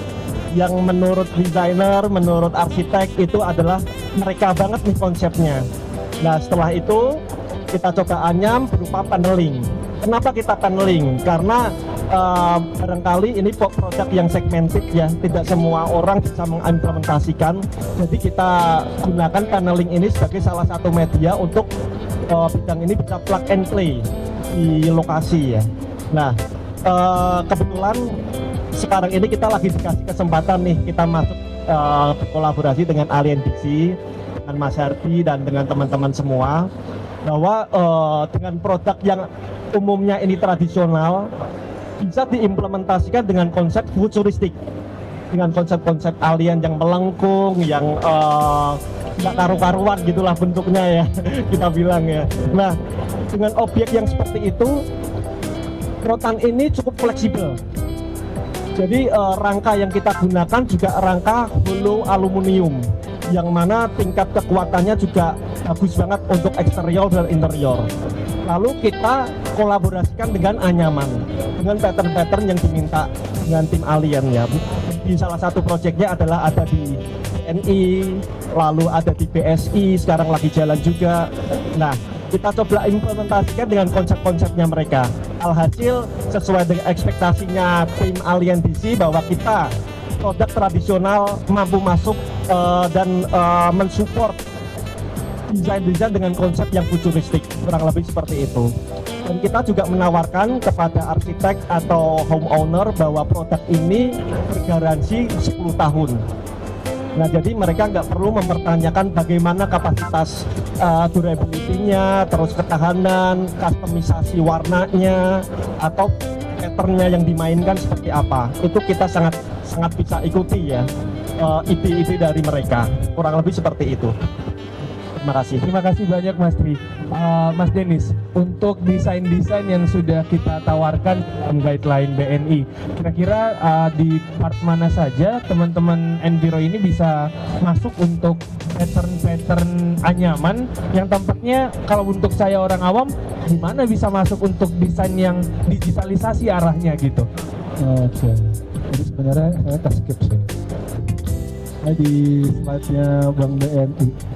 yang menurut desainer, menurut arsitek itu adalah mereka banget nih konsepnya. Nah, setelah itu kita coba anyam berupa paneling. Kenapa kita paneling? Karena barangkali ini produk yang segmented ya, tidak semua orang bisa mengimplementasikan. Jadi kita gunakan paneling ini sebagai salah satu media untuk bidang ini bisa plug and play di lokasi ya. Nah, kebetulan sekarang ini kita lagi dikasih kesempatan nih, kita masuk berkolaborasi dengan Alien DC, dengan Mas Hardi dan dengan teman-teman semua, bahwa dengan produk yang umumnya ini tradisional bisa diimplementasikan dengan konsep futuristik, dengan konsep-konsep alien yang melengkung, yang nggak karu-karuan gitulah bentuknya ya kita bilang ya. Nah, dengan objek yang seperti itu, rotan ini cukup fleksibel. Jadi rangka yang kita gunakan juga rangka hollow aluminium, yang mana tingkat kekuatannya juga bagus banget untuk eksterior dan interior. Lalu kita kolaborasikan dengan anyaman, dengan pattern-pattern yang diminta dengan tim Alien ya. Di salah satu proyeknya adalah ada di TNI, lalu ada di BSI, sekarang lagi jalan juga. Nah, kita coba implementasikan dengan konsep-konsepnya mereka. Alhasil sesuai dengan ekspektasinya tim Alien DC bahwa kita produk tradisional mampu masuk dan mensupport desain-desain dengan konsep yang futuristik, kurang lebih seperti itu. Dan kita juga menawarkan kepada arsitek atau homeowner bahwa produk ini bergaransi 10 tahun. Nah, jadi mereka nggak perlu mempertanyakan bagaimana kapasitas durability-nya, terus ketahanan, kustomisasi warnanya, atau pattern-nya yang dimainkan seperti apa. Itu kita sangat bisa ikuti ya, ide-ide dari mereka. Kurang lebih seperti itu. Terima kasih. Terima kasih banyak Mas Tri. Mas Denis, untuk desain-desain yang sudah kita tawarkan dalam guideline BNI, kira-kira di part mana saja teman-teman Enviro ini bisa masuk untuk pattern-pattern anyaman yang tampaknya kalau untuk saya orang awam, gimana bisa masuk untuk desain yang digitalisasi arahnya gitu? Oke. Jadi sebenarnya saya skip sih. Saya di slide-nya Bang BNI.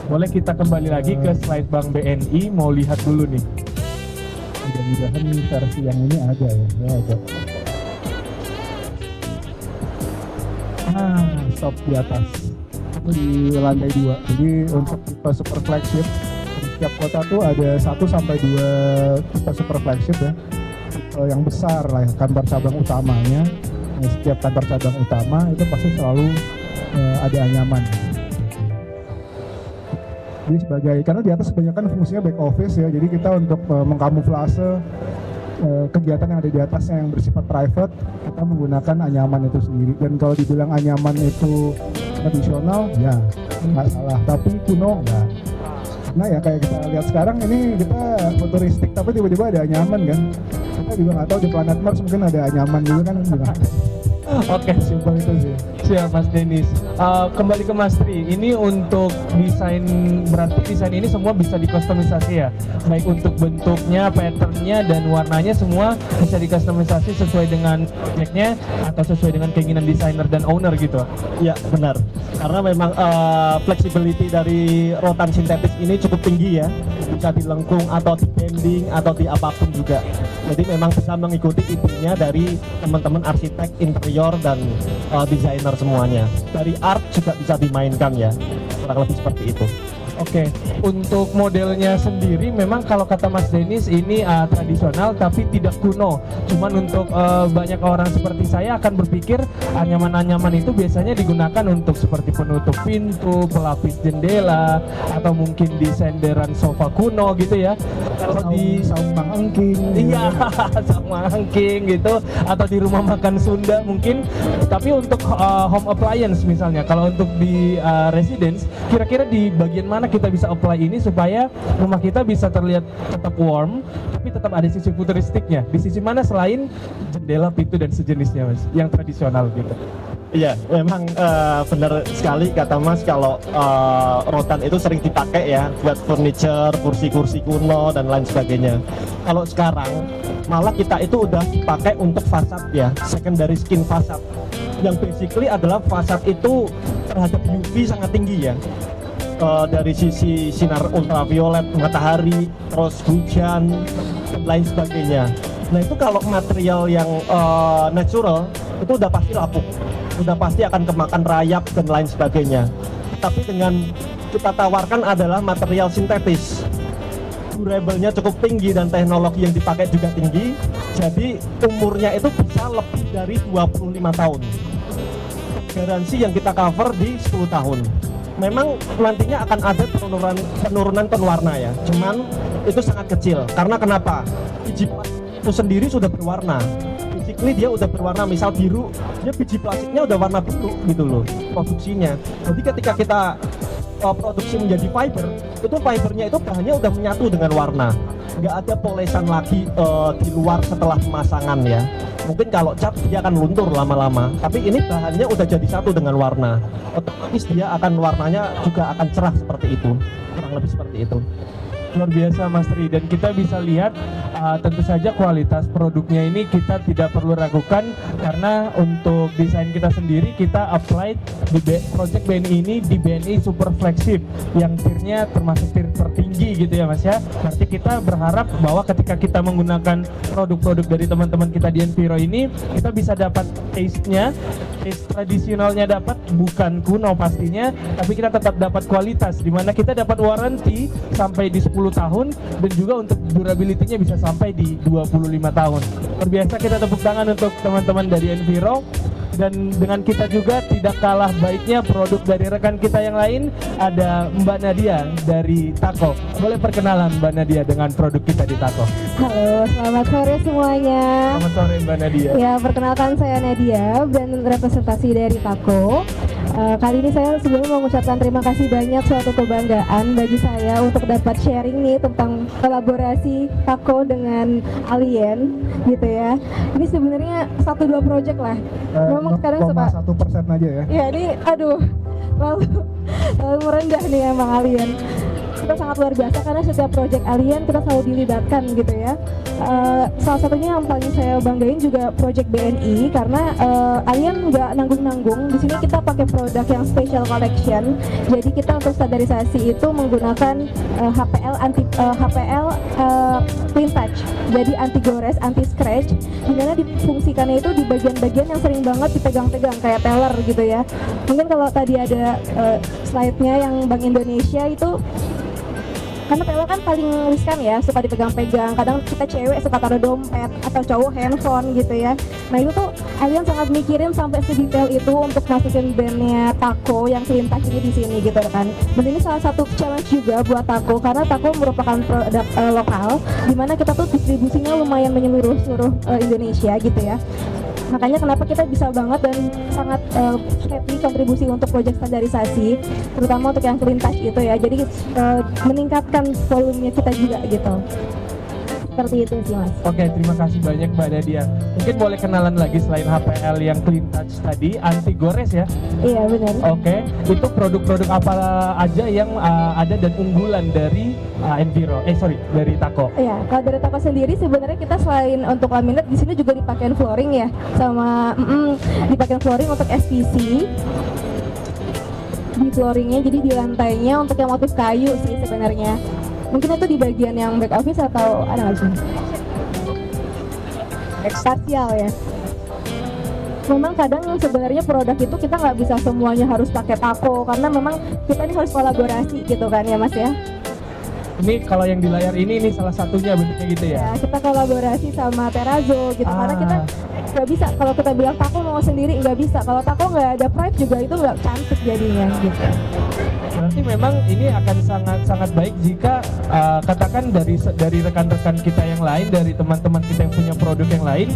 Boleh kita kembali lagi ke slide Bank BNI, mau lihat dulu nih. Mudah-mudahan versi yang ini ada ya. Ya ada. Stop di atas. Itu di lantai 2. Jadi untuk tipe super flagship di setiap kota tuh ada 1 sampai 2 tipe super flagship ya. Yang besar lah, kantor cabang utamanya. Nah, setiap kantor cabang utama itu pasti selalu ada anyaman. Jadi karena di atas kebanyakan fungsinya back office ya, jadi kita untuk mengkamuflase kegiatan yang ada di atasnya yang bersifat private, kita menggunakan anyaman itu sendiri. Dan kalau dibilang anyaman itu tradisional, ya nggak salah, tapi kuno nggak. Nah ya kayak kita lihat sekarang ini kita futuristik, tapi tiba-tiba ada anyaman kan. Kita juga nggak tahu di planet Mars mungkin ada anyaman juga kan. Oke, simpel itu sih. Siap Mas Denis. Kembali ke Mas Tri, ini untuk desain, berarti desain ini semua bisa dikustomisasi ya? Baik untuk bentuknya, patternnya, dan warnanya semua bisa dikustomisasi sesuai dengan projectnya atau sesuai dengan keinginan desainer dan owner gitu? Ya benar, karena memang flexibility dari rotan sintetis ini cukup tinggi ya, bisa dilengkung atau di bending atau di apapun juga. Jadi memang bisa mengikuti intinya dari teman-teman arsitek, interior, dan desainer semuanya. Dari art juga bisa dimainkan ya, kurang lebih seperti itu. Oke, untuk modelnya sendiri memang kalau kata Mas Denis ini tradisional tapi tidak kuno. Cuman untuk banyak orang seperti saya akan berpikir anyaman-anyaman itu biasanya digunakan untuk seperti penutup pintu, pelapis jendela, atau mungkin di senderan sofa kuno gitu ya. Kalau di saung angking. Iya, sama angking gitu, atau di rumah makan Sunda mungkin. Tapi untuk home appliance misalnya, kalau untuk di residence, kira-kira di bagian mana kita bisa apply ini supaya rumah kita bisa terlihat tetap warm, tapi tetap ada sisi futuristiknya. Di sisi mana selain jendela, pintu, dan sejenisnya, Mas, yang tradisional gitu? Iya, memang benar sekali kata Mas, kalau rotan itu sering dipakai ya buat furniture, kursi-kursi kuno dan lain sebagainya. Kalau sekarang malah kita itu udah dipakai untuk fasad ya, secondary skin fasad, yang basically adalah fasad itu terhadap UV sangat tinggi ya. Dari sisi sinar ultraviolet, matahari, terus hujan, dan lain sebagainya. Nah itu kalau material yang natural itu udah pasti lapuk, udah pasti akan kemakan rayap dan lain sebagainya. Tapi dengan kita tawarkan adalah material sintetis, durable-nya cukup tinggi dan teknologi yang dipakai juga tinggi, jadi umurnya itu bisa lebih dari 25 tahun. Garansi yang kita cover di 10 tahun. Memang nantinya akan ada penurunan penwarna ya, cuman itu sangat kecil. Karena kenapa? Biji plastik itu sendiri sudah berwarna. Basically dia udah berwarna, misal biru, dia biji plastiknya udah warna biru gitu loh produksinya. Jadi ketika kita produksi menjadi fiber, itu fibernya itu bahannya udah menyatu dengan warna. Nggak ada polesan lagi di luar setelah pemasangan ya. Mungkin kalau cat dia akan luntur lama-lama, tapi ini bahannya udah jadi satu dengan warna, otomatis dia akan warnanya juga akan cerah seperti itu, kurang lebih seperti itu. Luar biasa Mas Tri, dan kita bisa lihat tentu saja kualitas produknya ini kita tidak perlu ragukan, karena untuk desain kita sendiri kita apply di project BNI ini di BNI Super Flagship yang tiernya termasuk tier tertinggi gitu ya Mas ya. Berarti kita berharap bahwa ketika kita menggunakan produk-produk dari teman-teman kita di Enviro ini, kita bisa dapat taste-nya, taste tradisionalnya dapat, bukan kuno pastinya, tapi kita tetap dapat kualitas, dimana kita dapat warranty sampai di 10 tahun, dan juga untuk durability-nya bisa sampai di 25 tahun. Terbiasa kita tepuk tangan untuk teman-teman dari Enviro. Dan dengan kita juga tidak kalah baiknya produk dari rekan kita yang lain, ada Mbak Nadia dari Tako. Boleh perkenalan Mbak Nadia dengan produk kita di Tako? Halo, selamat sore semuanya. Selamat sore Mbak Nadia. Ya, perkenalkan saya Nadia, brand representasi dari Tako. Kali ini saya sebelumnya mengucapkan terima kasih banyak, suatu kebanggaan bagi saya untuk dapat sharing nih tentang kolaborasi Tako dengan Alien gitu ya. Ini sebenarnya 1-2 project lah. Memang kadang suka 1% aja ya. Ya ini aduh lalu merendah nih emang Alien. Kita sangat luar biasa karena setiap project Alien kita selalu dilibatkan gitu ya. Salah satunya yang paling saya banggain juga project BNI, karena Alien nggak nanggung-nanggung. Di sini kita pakai produk yang special collection. Jadi kita untuk standarisasi itu menggunakan HPL clean touch. Jadi anti gores, anti scratch. Dimana difungsikannya itu di bagian-bagian yang sering banget dipegang-pegang kayak teller gitu ya. Mungkin kalau tadi ada slide-nya yang Bank Indonesia itu, karena teller kan paling riskan ya, suka dipegang-pegang. Kadang kita cewek suka taruh dompet atau cowok handphone gitu ya. Nah itu tuh Alien sangat mikirin sampai sedetail itu untuk masukin brandnya Tako yang clean touch ini di sini gitu kan. Dan ini salah satu challenge juga buat Tako, karena Tako merupakan produk lokal, dimana kita tuh distribusinya lumayan menyeluruh seluruh Indonesia gitu ya. Makanya kenapa kita bisa banget dan sangat happy kontribusi untuk proyek standarisasi, terutama untuk yang clean touch itu ya. Jadi meningkatkan volumenya kita juga gitu. Seperti itu sih Mas. Oke, terima kasih banyak Mbak Nadia. Mungkin boleh kenalan lagi selain HPL yang Clean Touch tadi, anti gores ya? Iya benar. Oke, itu produk-produk apa aja yang ada dan unggulan dari Enviro? Dari Tako. Iya, kalau dari Tako sendiri sebenarnya kita selain untuk laminat di sini juga dipakai flooring ya, sama dipakai flooring untuk SPC di flooringnya, jadi di lantainya untuk yang motif kayu sih sebenarnya. Mungkin itu di bagian yang back office atau ada nggak sih? Spasial ya. Memang kadang sebenarnya produk itu kita nggak bisa semuanya harus pakai Tako karena memang kita ini harus kolaborasi gitu kan ya Mas ya. Ini kalau yang di layar ini salah satunya bentuknya gitu ya? Ya, kita kolaborasi sama Terrazzo gitu karena kita nggak bisa kalau kita bilang Tako mau sendiri nggak bisa, kalau Tako nggak ada price juga itu nggak cantik jadinya gitu. Berarti memang ini akan sangat baik jika katakan dari rekan-rekan kita yang lain, dari teman-teman kita yang punya produk yang lain,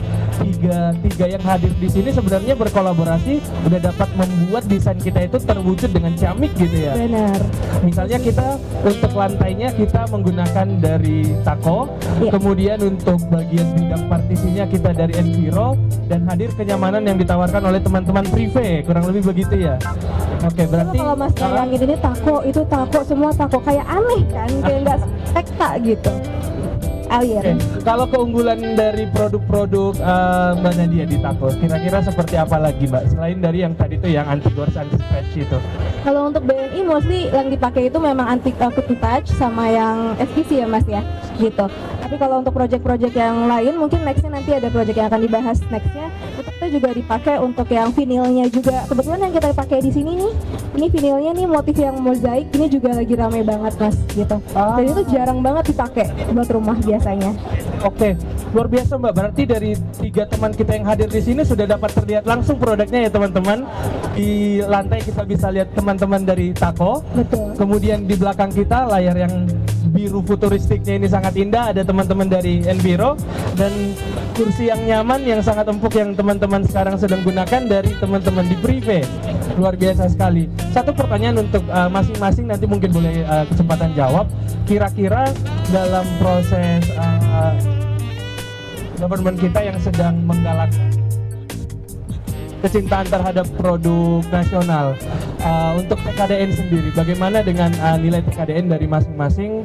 tiga yang hadir di sini sebenarnya berkolaborasi udah dapat membuat desain kita itu terwujud dengan ciamik gitu ya. Benar. Misalnya kita untuk lantainya kita menggunakan dari Tako, kemudian untuk bagian bidang partisinya kita dari Enviro, dan hadir kenyamanan yang ditawarkan oleh teman-teman Prive, kurang lebih begitu ya. Oke, berarti kalau Mas bayangin ini Tako, itu Tako, semua Tako, kayak aneh kan, kayak nggak spekta gitu. Alien. Kalau keunggulan dari produk-produk Mbak Nadia di Tako, kira-kira seperti apa lagi Mbak? Selain dari yang tadi tuh yang anti gores, anti scratch itu. Kalau untuk BNI mostly yang dipakai itu memang anti clean touch sama yang SPC ya Mas ya, gitu. Tapi kalau untuk project-project yang lain mungkin nextnya nanti ada project yang akan dibahas nextnya. Itu juga dipakai untuk yang vinilnya juga. Kebetulan yang kita pakai di sini nih, ini vinilnya nih motif yang mozaik, ini juga lagi ramai banget Mas, gitu. Dan itu jarang banget dipakai buat rumah biasanya. Oke, luar biasa Mbak. Berarti dari 3 teman kita yang hadir di sini sudah dapat terlihat langsung produknya ya teman-teman. Di lantai kita bisa lihat teman-teman dari Tako. Betul. Kemudian di belakang kita layar yang biru futuristiknya ini sangat indah, ada teman-teman dari Enviro, dan kursi yang nyaman yang sangat empuk yang teman-teman sekarang sedang gunakan dari teman-teman di Prive. Luar biasa sekali. Satu pertanyaan untuk masing-masing, nanti mungkin boleh kesempatan jawab. Kira-kira dalam proses government kita yang sedang menggalak kecintaan terhadap produk nasional, untuk TKDN sendiri, bagaimana dengan nilai TKDN dari masing-masing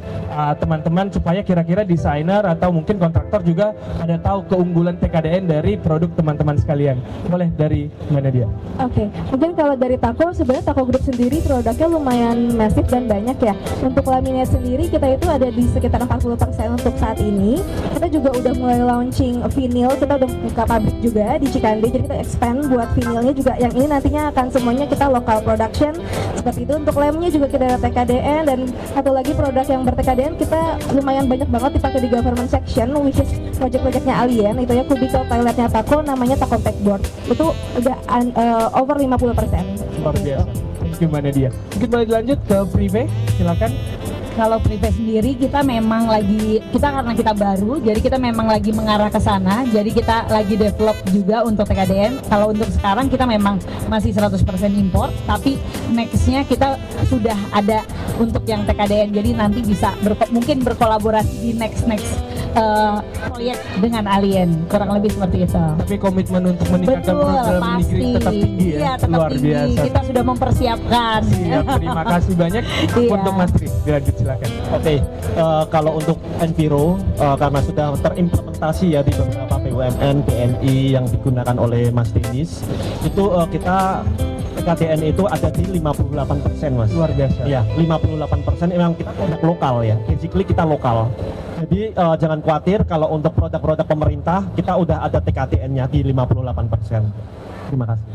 teman-teman supaya kira-kira desainer atau mungkin kontraktor juga ada tahu keunggulan TKDN dari produk teman-teman sekalian. Boleh dari mana dia? Oke, mungkin kalau dari Tako, sebenarnya Tako Group sendiri produknya lumayan masif dan banyak ya. Untuk laminate sendiri kita itu ada di sekitar 40% untuk saat ini. Kita juga udah mulai launching vinyl, kita udah buka pabrik juga di Cikande, jadi kita expand buat vinylnya juga. Yang ini nantinya akan semuanya kita local production seperti itu. Untuk lemnya juga kita ada TKDN, dan satu lagi produk yang ber-TKDN kita lumayan banyak banget dipakai di government section, which is project-projectnya Alien, itu ya cubicle toiletnya Tako, namanya Tako Backboard. Itu udah over 50%. Luar biasa. Thank you Mbak Nadia. Mungkin boleh dilanjut ke Prive, silakan. Kalau Prive sendiri kita memang karena kita baru, jadi kita memang lagi mengarah ke sana. Jadi kita lagi develop juga untuk TKDN. Kalau untuk sekarang kita memang masih 100% import, tapi nextnya kita sudah ada untuk yang TKDN. Jadi nanti bisa mungkin berkolaborasi di next proyek dengan Alien, kurang lebih seperti itu. Tapi komitmen untuk meningkatkan program negeri tetap tinggi ya. Iya, tetap luar tinggi. biasa. Kita sudah mempersiapkan. Siap, terima kasih banyak. Iya. Untuk Mas Tri, dilanjut silakan. Oke, kalau untuk Enviro karena sudah terimplementasi ya di beberapa BUMN, BNI yang digunakan oleh Mas Denis, itu kita TKDN itu ada di 58% Mas. Luar biasa. Ya, 58% memang kita produk lokal ya. Basically kita lokal. Jadi jangan khawatir kalau untuk produk-produk pemerintah kita udah ada TKDN-nya di 58%. Terima kasih.